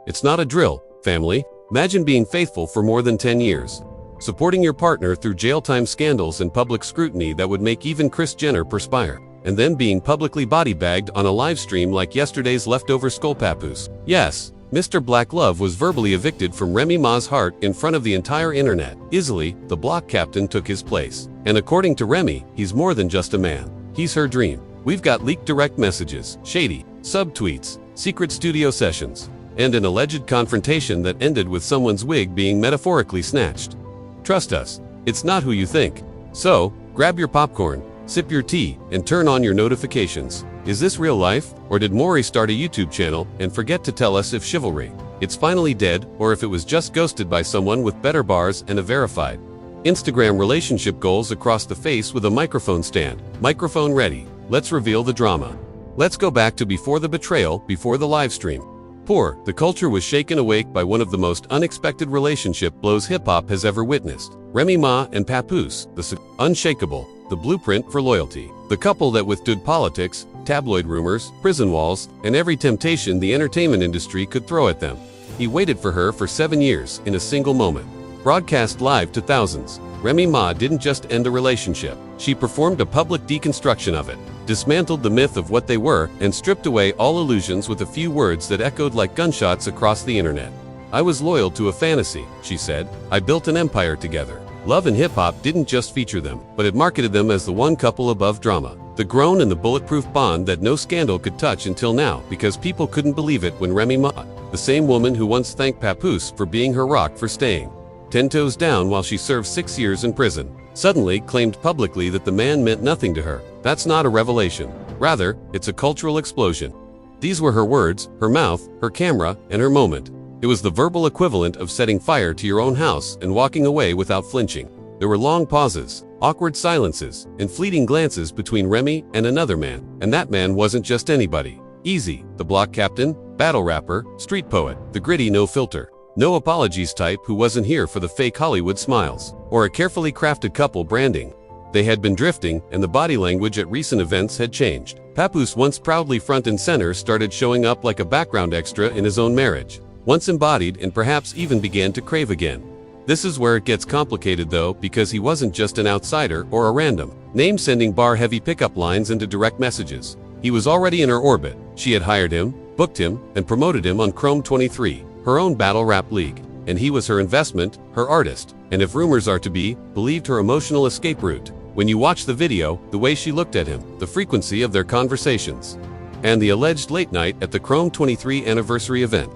It's not a drill, family. Imagine being faithful for more than 10 years. Supporting your partner through jail time scandals and public scrutiny that would make even Kris Jenner perspire. And then being publicly body-bagged on a live stream like yesterday's leftover skull Papoose. Yes, Mr. Black Love was verbally evicted from Remy Ma's heart in front of the entire internet. Easily, the block captain took his place. And according to Remy, he's more than just a man. He's her dream. We've got leaked direct messages, shady subtweets, secret studio sessions, and an alleged confrontation that ended with someone's wig being metaphorically snatched. Trust us, it's not who you think. So, grab your popcorn, sip your tea, and turn on your notifications. Is this real life, or did Maury start a YouTube channel and forget to tell us if chivalry it's finally dead, or if it was just ghosted by someone with better bars and a verified Instagram relationship goals across the face with a microphone stand? Microphone ready. Let's reveal the drama. Let's go back to before the betrayal, before the live stream. The culture was shaken awake by one of the most unexpected relationship blows hip-hop has ever witnessed. Remy Ma and Papoose, the unshakable, the blueprint for loyalty. The couple that withstood politics, tabloid rumors, prison walls, and every temptation the entertainment industry could throw at them. He waited for her for 7 years in a single moment. Broadcast live to thousands, Remy Ma didn't just end a relationship. She performed a public deconstruction of it, dismantled the myth of what they were, and stripped away all illusions with a few words that echoed like gunshots across the internet. I was loyal to a fantasy, she said. I built an empire together. Love and hip-hop didn't just feature them, but it marketed them as the one couple above drama. The grown and the bulletproof bond that no scandal could touch until now, because people couldn't believe it when Remy Ma, the same woman who once thanked Papoose for being her rock for staying 10 toes down while she served 6 years in prison, suddenly claimed publicly that the man meant nothing to her. That's not a revelation. Rather, it's a cultural explosion. These were her words, her mouth, her camera, and her moment. It was the verbal equivalent of setting fire to your own house and walking away without flinching. There were long pauses, awkward silences, and fleeting glances between Remy and another man. And that man wasn't just anybody. Eazy, the block captain, battle rapper, street poet, the gritty no filter, no apologies type who wasn't here for the fake Hollywood smiles, or a carefully crafted couple branding. They had been drifting, and the body language at recent events had changed. Papoose, once proudly front and center, started showing up like a background extra in his own marriage. Once embodied and perhaps even began to crave again. This is where it gets complicated though, because he wasn't just an outsider or a random name sending bar-heavy pickup lines into direct messages. He was already in her orbit. She had hired him, booked him, and promoted him on Chrome 23, her own battle rap league. And he was her investment, her artist, and if rumors are to be believed, her emotional escape route. When you watch the video, the way she looked at him, the frequency of their conversations, and the alleged late night at the Chrome 23 anniversary event.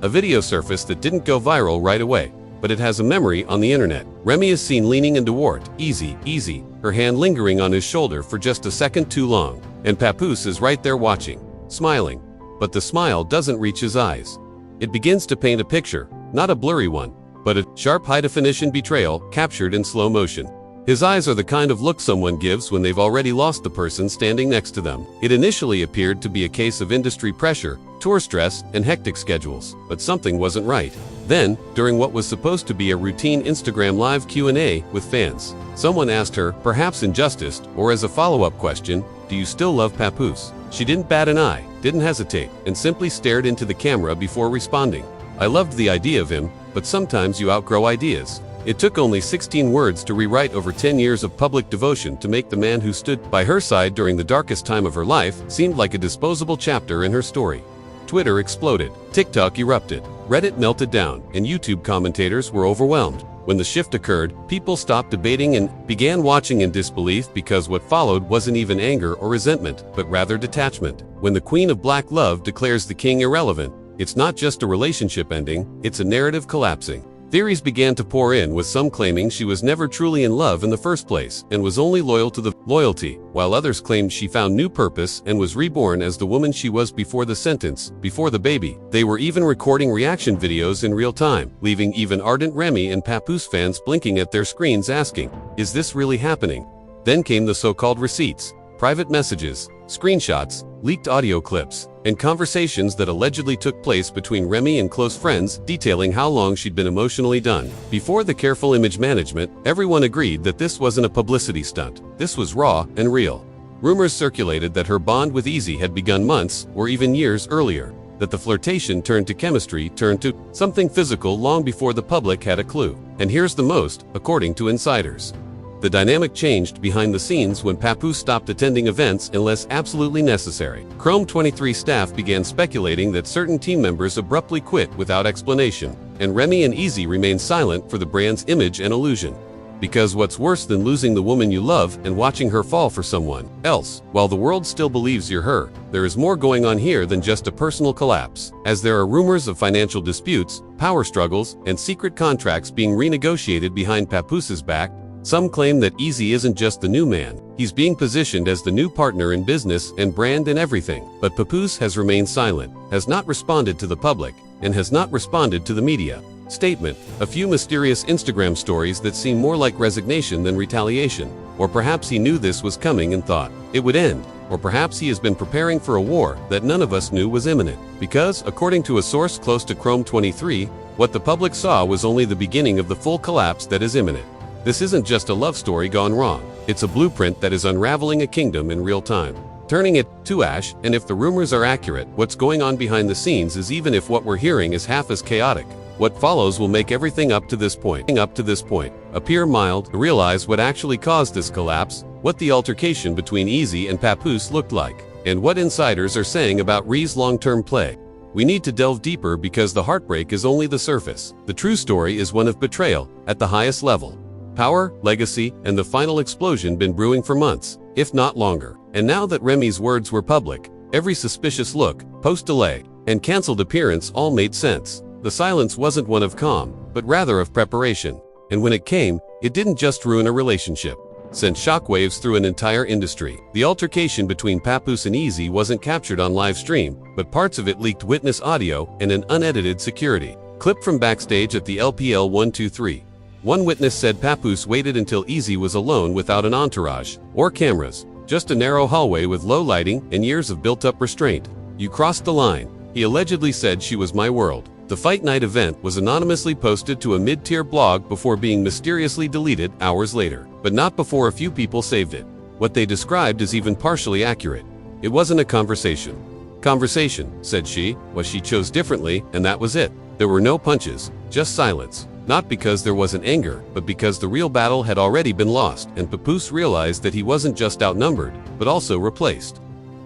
A video surfaced that didn't go viral right away, but it has a memory on the internet. Remy is seen leaning into Eazy, her hand lingering on his shoulder for just a second too long. And Papoose is right there watching, smiling. But the smile doesn't reach his eyes. It begins to paint a picture, not a blurry one, but a sharp high-definition betrayal captured in slow motion. His eyes are the kind of look someone gives when they've already lost the person standing next to them. It initially appeared to be a case of industry pressure, tour stress, and hectic schedules, but something wasn't right. Then, during what was supposed to be a routine Instagram live Q&A with fans, someone asked her, perhaps in jest or as a follow-up question, "Do you still love Papoose?" She didn't bat an eye, didn't hesitate, and simply stared into the camera before responding. "I loved the idea of him, but sometimes you outgrow ideas." It took only 16 words to rewrite over 10 years of public devotion to make the man who stood by her side during the darkest time of her life seemed like a disposable chapter in her story. Twitter exploded, TikTok erupted, Reddit melted down, and YouTube commentators were overwhelmed. When the shift occurred, people stopped debating and began watching in disbelief, because what followed wasn't even anger or resentment, but rather detachment. When the Queen of Black Love declares the King irrelevant, it's not just a relationship ending, it's a narrative collapsing. Theories began to pour in, with some claiming she was never truly in love in the first place and was only loyal to the loyalty, while others claimed she found new purpose and was reborn as the woman she was before the sentence, before the baby. They were even recording reaction videos in real time, leaving even ardent Remy and Papoose fans blinking at their screens asking, "Is this really happening?" Then came the so-called receipts, private messages, screenshots, leaked audio clips, and conversations that allegedly took place between Remy and close friends, detailing how long she'd been emotionally done. Before the careful image management, everyone agreed that this wasn't a publicity stunt. This was raw and real. Rumors circulated that her bond with Eazy had begun months or even years earlier. that the flirtation turned to chemistry turned to something physical long before the public had a clue. And here's the most, according to insiders. The dynamic changed behind the scenes when Papoose stopped attending events unless absolutely necessary. Chrome 23 staff began speculating that certain team members abruptly quit without explanation, and Remy and Eazy remained silent for the brand's image and illusion. Because what's worse than losing the woman you love and watching her fall for someone else? While the world still believes you're her, there is more going on here than just a personal collapse, as there are rumors of financial disputes, power struggles, and secret contracts being renegotiated behind Papoose's back. Some claim that Eazy isn't just the new man, he's being positioned as the new partner in business and brand and everything. But Papoose has remained silent, has not responded to the public, and has not responded to the media. Statement: a few mysterious Instagram stories that seem more like resignation than retaliation. Or perhaps he knew this was coming and thought it would end. Or perhaps he has been preparing for a war that none of us knew was imminent. Because, according to a source close to Chrome 23, what the public saw was only the beginning of the full collapse that is imminent. This isn't just a love story gone wrong. It's a blueprint that is unraveling a kingdom in real time, turning it to ash. And if the rumors are accurate, what's going on behind the scenes is, even if what we're hearing is half as chaotic, what follows will make everything up to this point appear mild. Realize what actually caused this collapse, what the altercation between Eazy and Papoose looked like, and what insiders are saying about Rhee's long-term play. We need to delve deeper because the heartbreak is only the surface. The true story is one of betrayal at the highest level. Power, legacy, and the final explosion been brewing for months, if not longer. And now that Remy's words were public, every suspicious look, post-delay, and cancelled appearance all made sense. The silence wasn't one of calm, but rather of preparation. And when it came, it didn't just ruin a relationship. Sent shockwaves through an entire industry. The altercation between Papoose and Eazy wasn't captured on live stream, but parts of it leaked witness audio and an unedited security clip from backstage at the LPL 123. One witness said Papoose waited until Eazy was alone without an entourage or cameras, just a narrow hallway with low lighting and years of built-up restraint. "You crossed the line," he allegedly said. "She was my world." The Fight Night event was anonymously posted to a mid-tier blog before being mysteriously deleted hours later, but not before a few people saved it. What they described is even partially accurate. It wasn't a conversation. "Conversation," said she, "was she chose differently, and that was it. There were no punches, just silence. Not because there wasn't anger, but because the real battle had already been lost, and Papoose realized that he wasn't just outnumbered, but also replaced."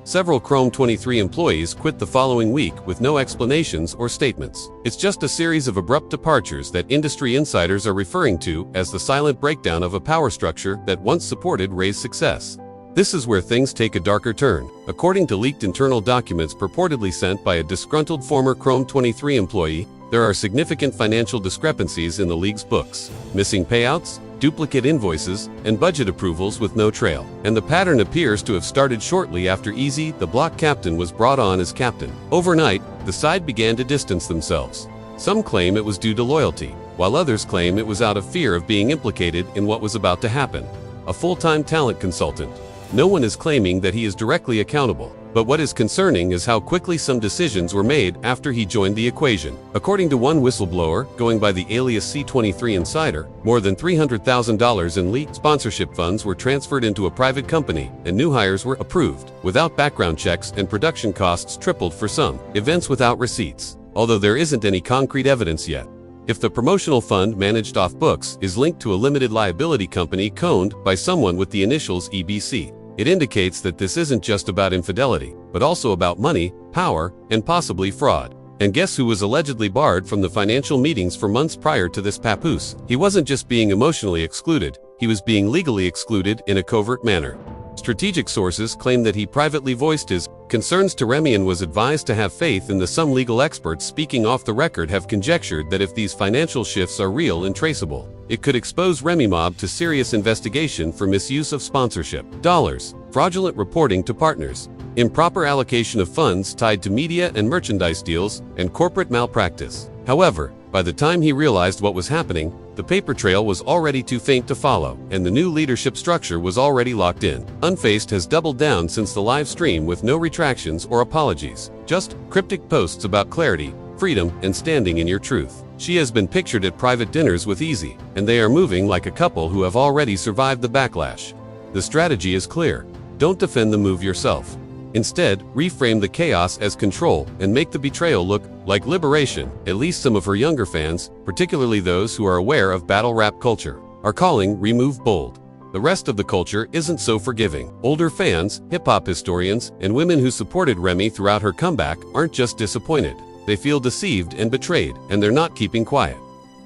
Several Chrome 23 employees quit the following week with no explanations or statements. It's just a series of abrupt departures that industry insiders are referring to as the silent breakdown of a power structure that once supported Ray's success. This is where things take a darker turn. According to leaked internal documents purportedly sent by a disgruntled former Chrome 23 employee, there are significant financial discrepancies in the league's books. Missing payouts, duplicate invoices, and budget approvals with no trail. And the pattern appears to have started shortly after Eazy, the block captain, was brought on as captain. Overnight, the side began to distance themselves. Some claim it was due to loyalty, while others claim it was out of fear of being implicated in what was about to happen. A full-time talent consultant. No one is claiming that he is directly accountable. But what is concerning is how quickly some decisions were made after he joined the equation. According to one whistleblower, going by the alias C23 Insider, more than $300,000 in leaked sponsorship funds were transferred into a private company, and new hires were approved, without background checks, and production costs tripled for some events without receipts, although there isn't any concrete evidence yet. If the promotional fund managed off books is linked to a limited liability company owned by someone with the initials EBC, it indicates that this isn't just about infidelity, but also about money, power, and possibly fraud. And guess who was allegedly barred from the financial meetings for months prior to this? Papoose. He wasn't just being emotionally excluded, he was being legally excluded in a covert manner. Strategic sources claim that he privately voiced his concerns to Remy and was advised to have faith in the. Some legal experts speaking off the record have conjectured that if these financial shifts are real and traceable, it could expose Remy Mob to serious investigation for misuse of sponsorship dollars, fraudulent reporting to partners, improper allocation of funds tied to media and merchandise deals, and corporate malpractice. However, by the time he realized what was happening, the paper trail was already too faint to follow, and the new leadership structure was already locked in. Unfaced has doubled down since the live stream with no retractions or apologies, just cryptic posts about clarity, freedom, and standing in your truth. She has been pictured at private dinners with Eazy, and they are moving like a couple who have already survived the backlash. The strategy is clear. Don't defend the move yourself. Instead, reframe the chaos as control and make the betrayal look like liberation. At least some of her younger fans, particularly those who are aware of battle rap culture, are calling remove bold. The rest of the culture isn't so forgiving. Older fans, hip-hop historians, and women who supported Remy throughout her comeback aren't just disappointed. They feel deceived and betrayed, and they're not keeping quiet.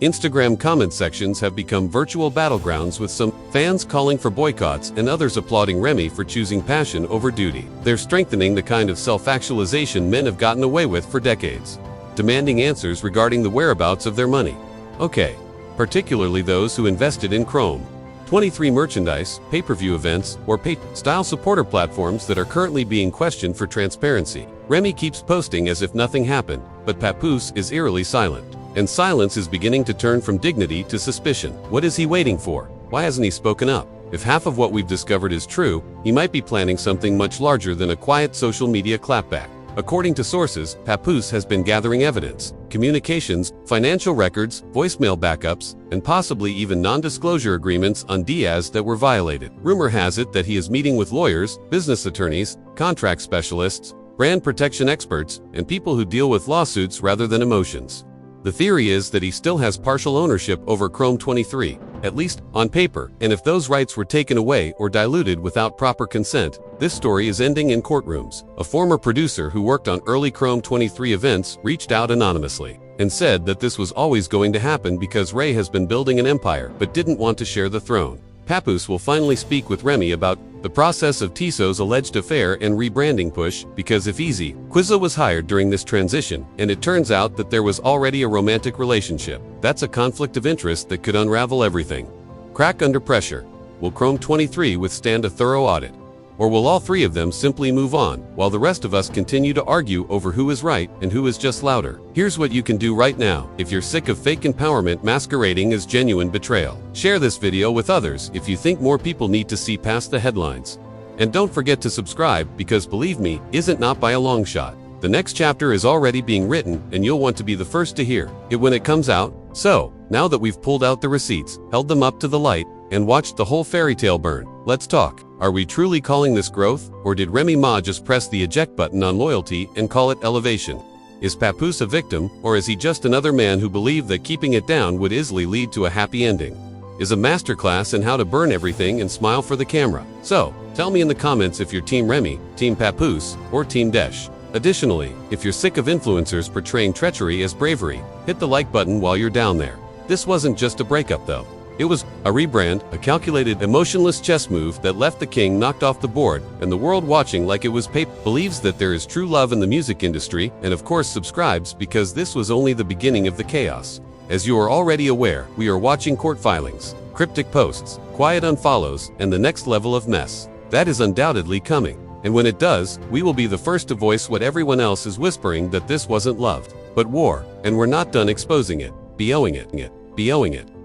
Instagram comment sections have become virtual battlegrounds, with some fans calling for boycotts and others applauding Remy for choosing passion over duty. They're strengthening the kind of self-actualization men have gotten away with for decades, demanding answers regarding the whereabouts of their money. Okay, particularly those who invested in Chrome 23 merchandise, pay-per-view events, or pay-style supporter platforms that are currently being questioned for transparency. Remy keeps posting as if nothing happened, but Papoose is eerily silent. And silence is beginning to turn from dignity to suspicion. What is he waiting for? Why hasn't he spoken up? If half of what we've discovered is true, he might be planning something much larger than a quiet social media clapback. According to sources, Papoose has been gathering evidence, communications, financial records, voicemail backups, and possibly even non-disclosure agreements on Diaz that were violated. Rumor has it that he is meeting with lawyers, business attorneys, contract specialists, brand protection experts, and people who deal with lawsuits rather than emotions. The theory is that he still has partial ownership over Chrome 23, at least on paper, and if those rights were taken away or diluted without proper consent, this story is ending in courtrooms. A former producer who worked on early Chrome 23 events reached out anonymously and said that this was always going to happen because Ray has been building an empire but didn't want to share the throne. Papoose will finally speak with Remy about the process of Tisso's alleged affair and rebranding push, because if Eazy Quizzo was hired during this transition, and it turns out that there was already a romantic relationship, that's a conflict of interest that could unravel everything. Crack under pressure. Will Chrome 23 withstand a thorough audit? Or will all three of them simply move on, while the rest of us continue to argue over who is right and who is just louder? Here's what you can do right now if you're sick of fake empowerment masquerading as genuine betrayal. Share this video with others if you think more people need to see past the headlines. And don't forget to subscribe, because believe me, isn't not by a long shot. The next chapter is already being written, and you'll want to be the first to hear it when it comes out. So, now that we've pulled out the receipts, held them up to the light, and watched the whole fairy tale burn, let's talk. Are we truly calling this growth, or did Remy Ma just press the eject button on loyalty and call it elevation? Is Papoose a victim, or is he just another man who believed that keeping it down would easily lead to a happy ending? Is a masterclass in how to burn everything and smile for the camera. So, tell me in the comments if you're Team Remy, Team Papoose, or Team Desh. Additionally, if you're sick of influencers portraying treachery as bravery, hit the like button while you're down there. This wasn't just a breakup though. It was a rebrand, a calculated, emotionless chess move that left the king knocked off the board and the world watching like it was paper. Believes that there is true love in the music industry, and of course subscribes, because this was only the beginning of the chaos. As you are already aware, we are watching court filings, cryptic posts, quiet unfollows, and the next level of mess. That is undoubtedly coming. And when it does, we will be the first to voice what everyone else is whispering, that this wasn't love, but war, and we're not done exposing it, BOing it.